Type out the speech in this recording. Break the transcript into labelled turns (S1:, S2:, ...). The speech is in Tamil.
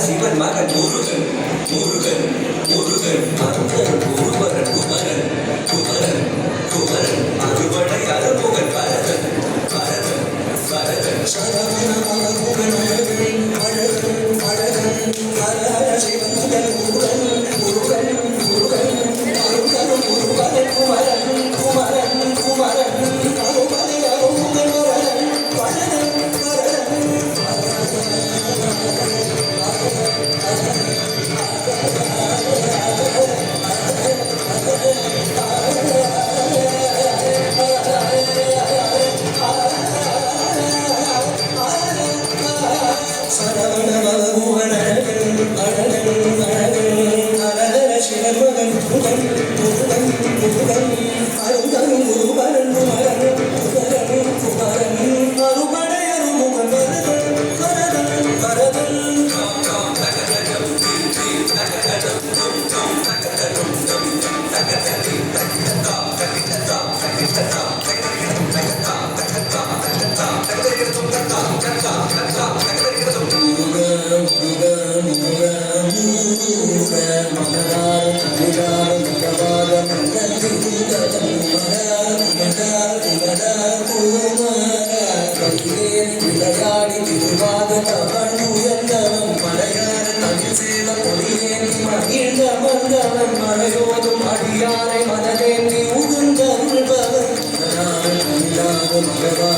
S1: சிவன் மகன் முருகன் முருகன் முருகன் அருகன் குருவரன் குமரன் குமரன் குமரன் அறுபடை அருமுகன் பரதன் பரதன் பரதன் சரவண மகன் அழகன் அழகன் அழகன் அழக சிவன் மகன் முருகன் முருகன் முருகன் அருகன் குருவரன் குமரன் குமரன் குமரன் அறுபடை அருமுகன் பரதன் பரதன் விளையாடி திருவாத தவன் உயர்ந்தவன் மலையாறு தமிழ் சேவ பொடியேந்தி மகிழ்ந்த வந்தவன் மலையோதும் அடியாரை மனதேந்தி உகுந்த உள்பவன் மகவா